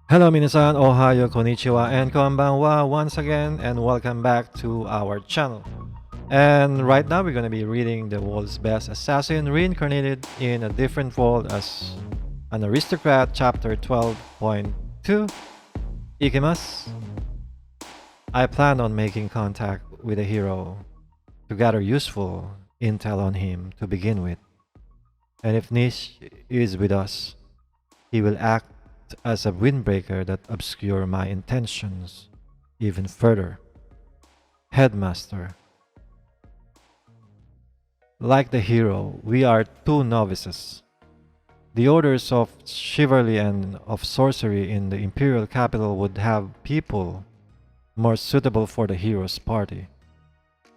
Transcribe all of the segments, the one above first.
Hello minasan, ohayo, konnichiwa, and konbanwa once again, and welcome back to our channel. And right now we're going to be reading the world's best assassin reincarnated in a different world as an aristocrat chapter 12.2. Ikimas. I plan on making contact with a hero to gather useful intel on him to begin with. And if Nish is with us, he will act as a windbreaker that obscure my intentions even further. Headmaster. Like the hero, we are two novices. The orders of chivalry and of sorcery in the imperial capital would have people more suitable for the hero's party.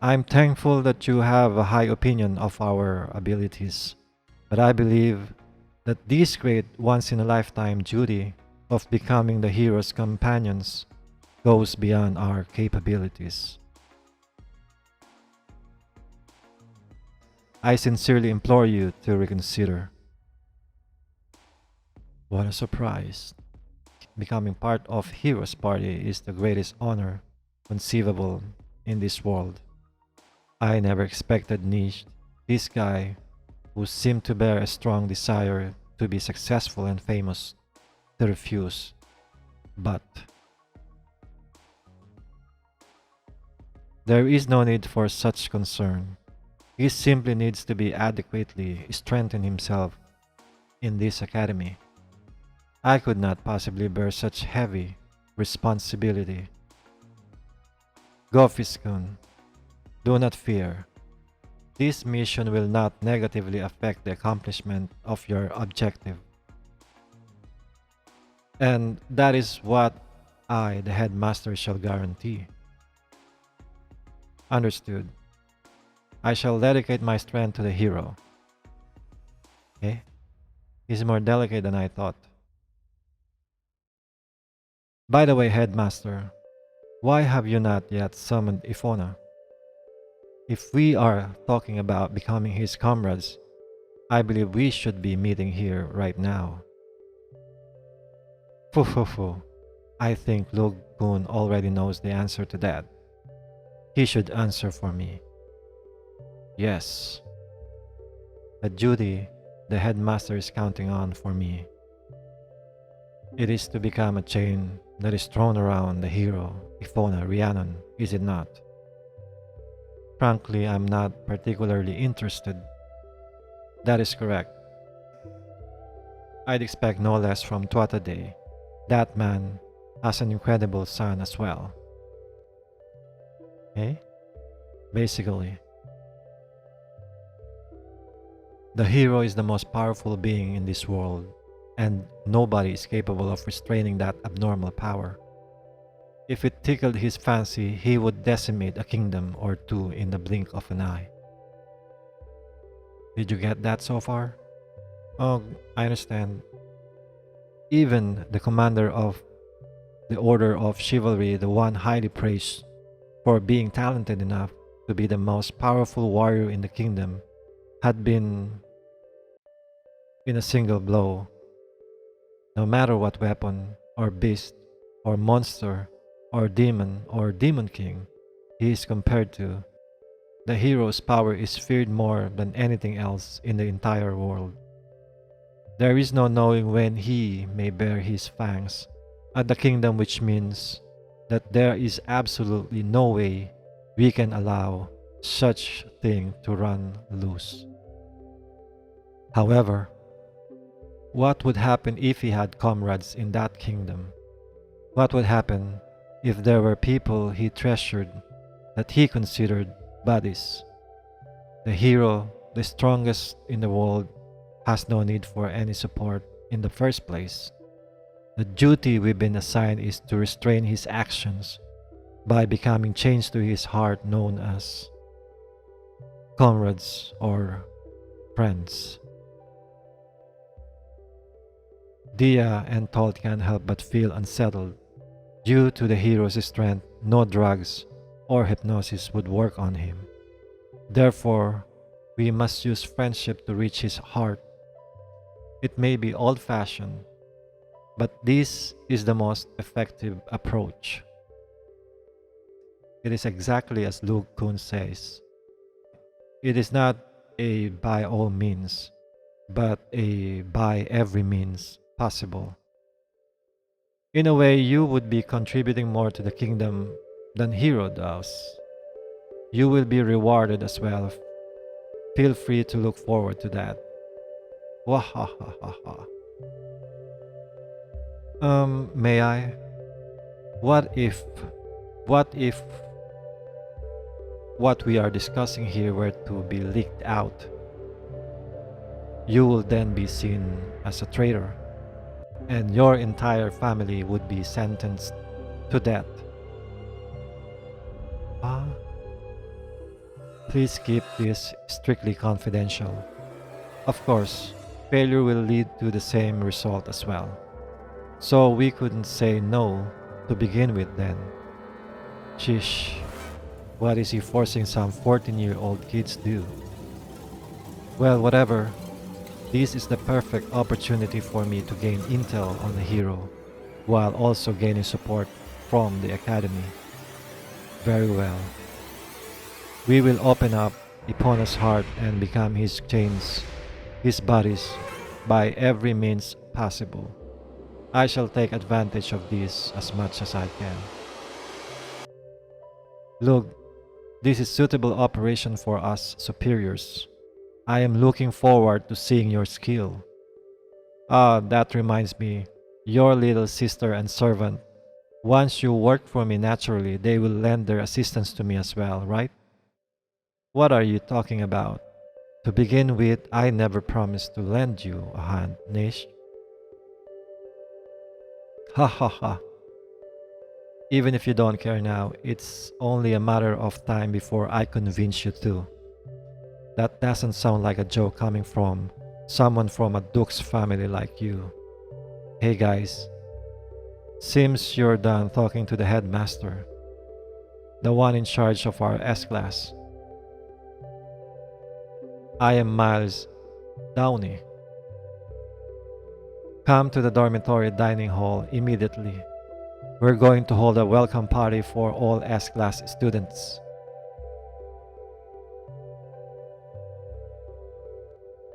I'm thankful that you have a high opinion of our abilities, but I believe that this great once-in-a-lifetime duty of becoming the hero's companions goes beyond our capabilities. I sincerely implore you to reconsider. What a surprise! Becoming part of Hero's Party is the greatest honor conceivable in this world. I never expected Nish, this guy who seemed to bear a strong desire to be successful and famous, to refuse. But there is no need for such concern. He simply needs to be adequately strengthened himself in this academy. I could not possibly bear such heavy responsibility. Go, Fiskun. Do not fear. This mission will not negatively affect the accomplishment of your objective. And that is what I, the headmaster, shall guarantee. Understood. I shall dedicate my strength to the hero. Okay? He's more delicate than I thought. By the way, headmaster, why have you not yet summoned Epona? If we are talking about becoming his comrades, I believe we should be meeting here right now. Fu. I think Lugh already knows the answer to that. He should answer for me. Yes. The duty the headmaster is counting on for me. It is to become a chain that is thrown around the hero, Epona Rhiannon, is it not? Frankly, I'm not particularly interested. That is correct. I'd expect no less from Tuatha Dé. That man has an incredible son as well. Okay? Basically, the hero is the most powerful being in this world, and nobody is capable of restraining that abnormal power. If it tickled his fancy, he would decimate a kingdom or two in the blink of an eye. Did you get that so far? Oh, I understand. Even the commander of the Order of Chivalry, the one highly praised for being talented enough to be the most powerful warrior in the kingdom, had been in a single blow. No matter what weapon, or beast, or monster, or demon king he is compared to, the hero's power is feared more than anything else in the entire world. There is no knowing when he may bear his fangs at the kingdom, which means that there is absolutely no way we can allow such thing to run loose. However, what would happen if he had comrades in that kingdom? What would happen if there were people he treasured that he considered buddies? The hero, the strongest in the world, has no need for any support in the first place. The duty we've been assigned is to restrain his actions by becoming chains to his heart known as comrades or friends. Dia and Tolt can't help but feel unsettled. Due to the hero's strength, no drugs or hypnosis would work on him. Therefore, we must use friendship to reach his heart. It may be old-fashioned, But this is the most effective approach. It is exactly as Luke Kun says. It is not a by all means, but a by every means possible. In a way, you would be contributing more to the kingdom than Hero does. You will be rewarded as well. Feel free to look forward to that. Wahahaha. May I? What if, what if what we are discussing here were to be leaked out? You will then be seen as a traitor, and your entire family would be sentenced to death. Ah, please keep this strictly confidential. Of course, failure will lead to the same result as well. So we couldn't say no to begin with then. Sheesh, what is he forcing some 14-year-old kids to do? Well, whatever. This is the perfect opportunity for me to gain intel on the hero, while also gaining support from the academy. Very well. We will open up Epona's heart and become his chains, his bodies, by every means possible. I shall take advantage of this as much as I can. Look, this is suitable operation for us superiors. I am looking forward to seeing your skill. Ah, that reminds me, your little sister and servant. Once you work for me naturally, they will lend their assistance to me as well, right? What are you talking about? To begin with, I never promised to lend you a hand, Nish. Ha ha ha. Even if you don't care now, it's only a matter of time before I convince you to. That doesn't sound like a joke coming from someone from a Duke's family like you. Hey guys, seems you're done talking to the headmaster, the one in charge of our S-class. I am Miles Downey. Come to the dormitory dining hall immediately. We're going to hold a welcome party for all S-class students.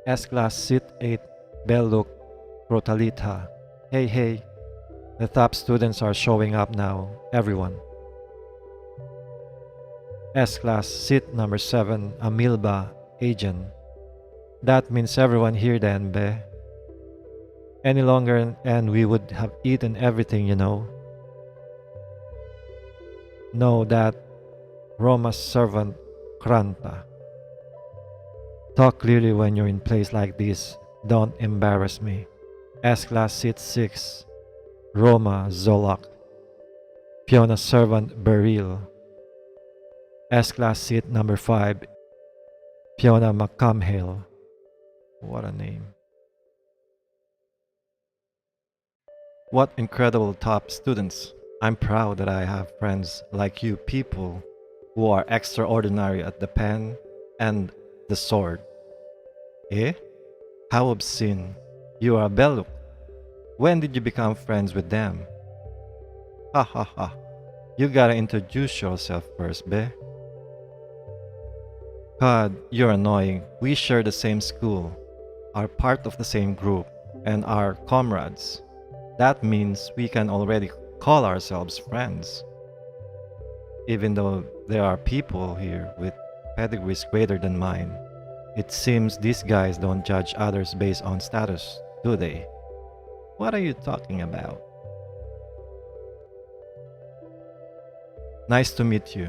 S-class Seat 8, Belluk, Protalita. Hey hey, the top students are showing up now, everyone. S-class Seat number 7, Amilba, Agent. That means everyone here then, be. Any longer and we would have eaten everything, you know. Know that Roma's servant, Kranta. Talk clearly when you're in place like this. Don't embarrass me. S-class Seat 6, Roma Zolak. Fiona's servant, Beryl. S-class Seat number 5, Fiona McCumhale. What a name. What incredible top students. I'm proud that I have friends like you people who are extraordinary at the pen and the sword. Eh? How obscene. You are a Beluk. When did you become friends with them? Ha ha ha. You gotta introduce yourself first, be. God, you're annoying. We share the same school, are part of the same group, and are comrades. That means we can already call ourselves friends. Even though there are people here with pedigrees greater than mine, it seems these guys don't judge others based on status, do they? What are you talking about? Nice to meet you.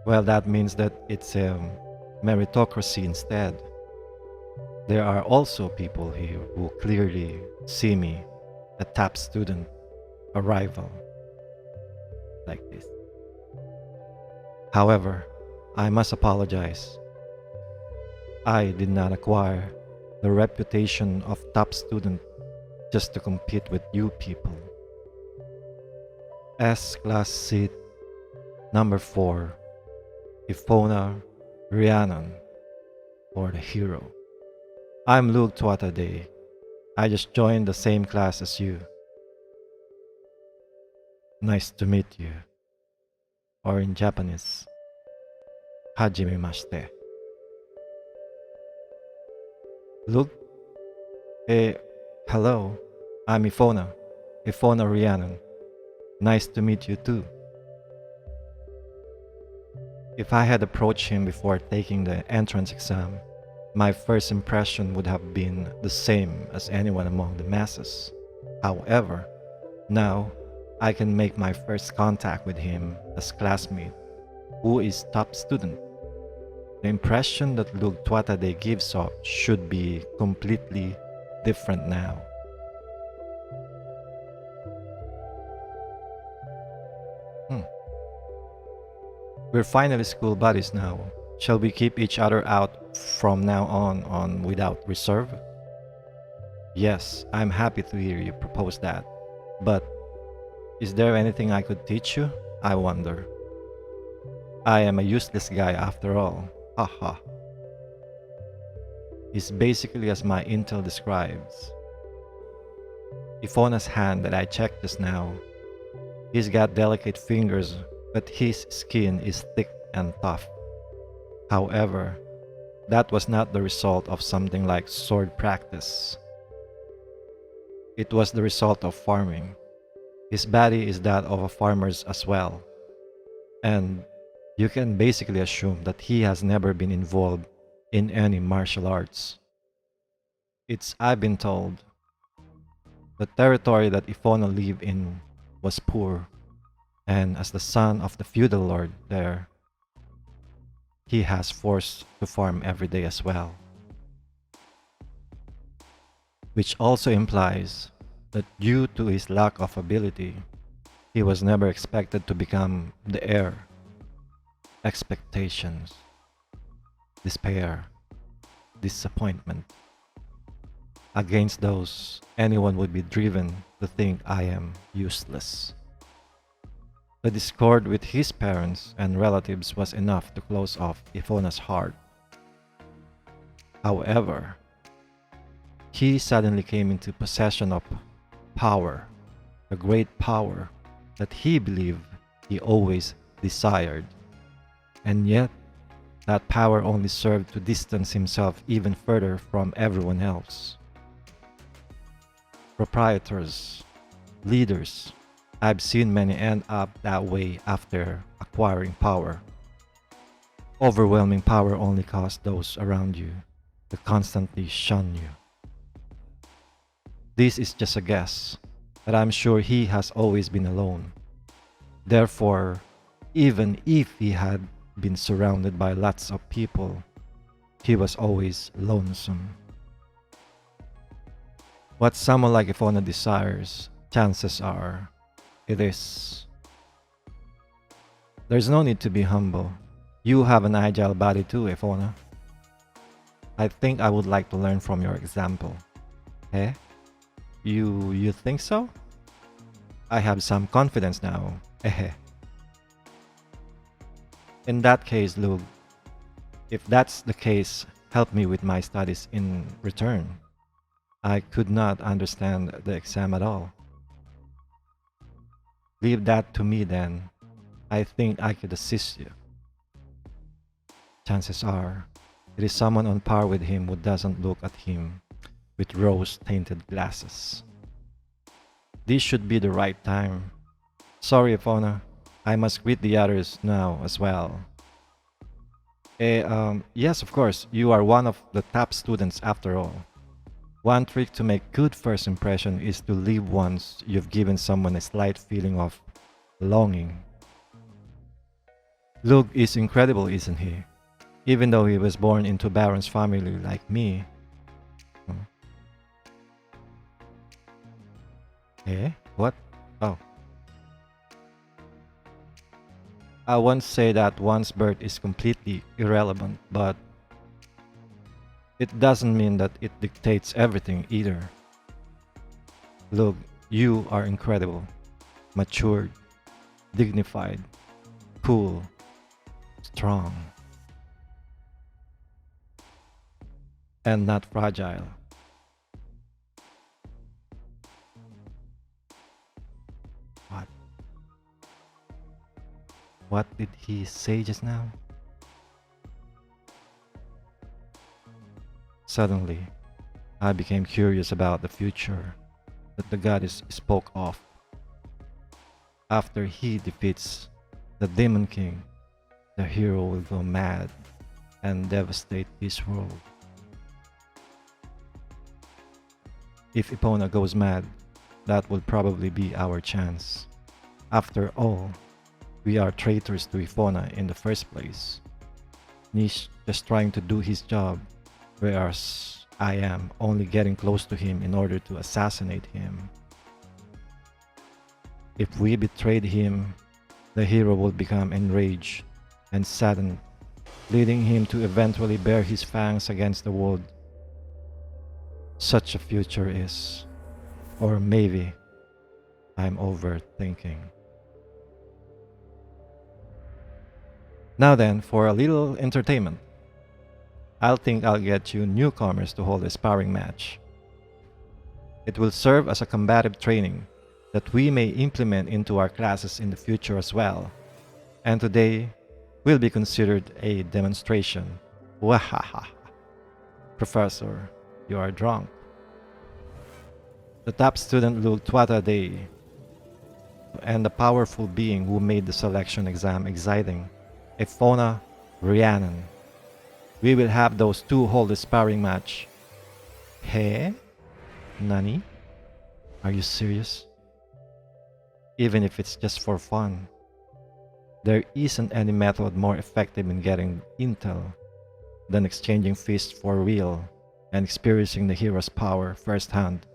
Well, that means that it's a meritocracy instead. There are also people here who clearly see me, a top student, a rival, like this. However, I must apologize. I did not acquire the reputation of top student just to compete with you people. S-class seat number 4, Epona Rhiannon, or the hero. I'm Lugh Day, I just joined the same class as you. Nice to meet you. Or in Japanese, Hajimemashite. Look, eh, hello. I'm Epona. Epona Rhiannon. Nice to meet you too. If I had approached him before taking the entrance exam, my first impression would have been the same as anyone among the masses. However, now I can make my first contact with him as classmate who is top student. The impression that Lugh Tuatade gives off should be completely different now. Hmm. We're finally school buddies now. Shall we keep each other out from now on without reserve? Yes, I'm happy to hear you propose that. But is there anything I could teach you? I wonder. I am a useless guy after all. Haha. He's basically as my intel describes. Ifona's hand that I checked just now. He's got delicate fingers, but his skin is thick and tough. However, that was not the result of something like sword practice. It was the result of farming. His body is that of a farmer's as well. And you can basically assume that he has never been involved in any martial arts. I've been told, the territory that Ifona lived in was poor, and as the son of the feudal lord there, he has forced to farm every day as well. Which also implies that due to his lack of ability, he was never expected to become the heir. Expectations, despair, disappointment. Against those, anyone would be driven to think I am useless. The discord with his parents and relatives was enough to close off Ifona's heart. However, he suddenly came into possession of power, a great power that he believed he always desired. And yet, that power only served to distance himself even further from everyone else. Proprietors, leaders, I've seen many end up that way after acquiring power. Overwhelming power only causes those around you to constantly shun you. This is just a guess, but I'm sure he has always been alone. Therefore, even if he had been surrounded by lots of people, he was always lonesome. What someone like Epona desires, chances are, it is. There's no need to be humble. You have an agile body too, Epona. I think I would like to learn from your example. Eh? You think so? I have some confidence now. Eh. In that case, Lugh, if that's the case, help me with my studies in return. I could not understand the exam at all. Leave that to me then. I think I could assist you. Chances are, it is someone on par with him who doesn't look at him with rose-tainted glasses. This should be the right time. Sorry, Epona. I must greet the others now as well. Yes, of course, you are one of the top students after all. One trick to make good first impression is to leave once you've given someone a slight feeling of longing. Lugh is incredible, isn't he? Even though he was born into Baron's family like me. Eh? What? Oh. I won't say that one's birth is completely irrelevant, but it doesn't mean that it dictates everything either. Look, you are incredible, matured, dignified, cool, strong, and not fragile. What? What did he say just now? Suddenly, I became curious about the future that the goddess spoke of. After he defeats the Demon King, the hero will go mad and devastate this world. If Epona goes mad, that will probably be our chance. After all, we are traitors to Epona in the first place. Nish just trying to do his job, whereas I am only getting close to him in order to assassinate him. If we betrayed him, the hero will become enraged and saddened, leading him to eventually bare his fangs against the world. Such a future is, or maybe I'm overthinking. Now then, for a little entertainment, I'll get you newcomers to hold a sparring match. It will serve as a combative training that we may implement into our classes in the future as well. And today will be considered a demonstration. Wahaha. Professor, you are drunk. The top student Lugh Twata Day, and the powerful being who made the selection exam exciting, Epona Rhiannon. We will have those two hold a sparring match. Hey? Nani? Are you serious? Even if it's just for fun. There isn't any method more effective in getting intel than exchanging fists for real and experiencing the hero's power firsthand,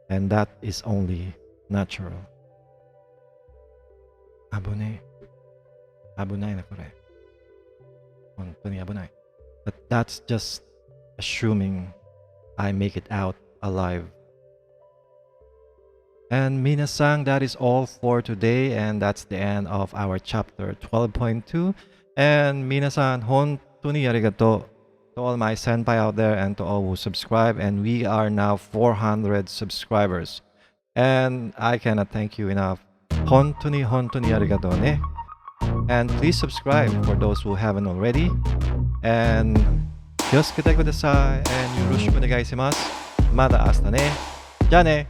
and that is only natural. Abunai. Abunai na kore. Hontoni abunai. But that's just assuming I make it out alive. And minasan, that is all for today, and that's the end of our chapter 12.2. And minasan, hontoni arigato to all my senpai out there and to all who subscribe. And we are now 400 subscribers. And I cannot thank you enough. Hontoni arigato ne. And please subscribe for those who haven't already. And yoshikute kudasai and yoroshiku onegai shimasu. Mata asta ne. Ja ne.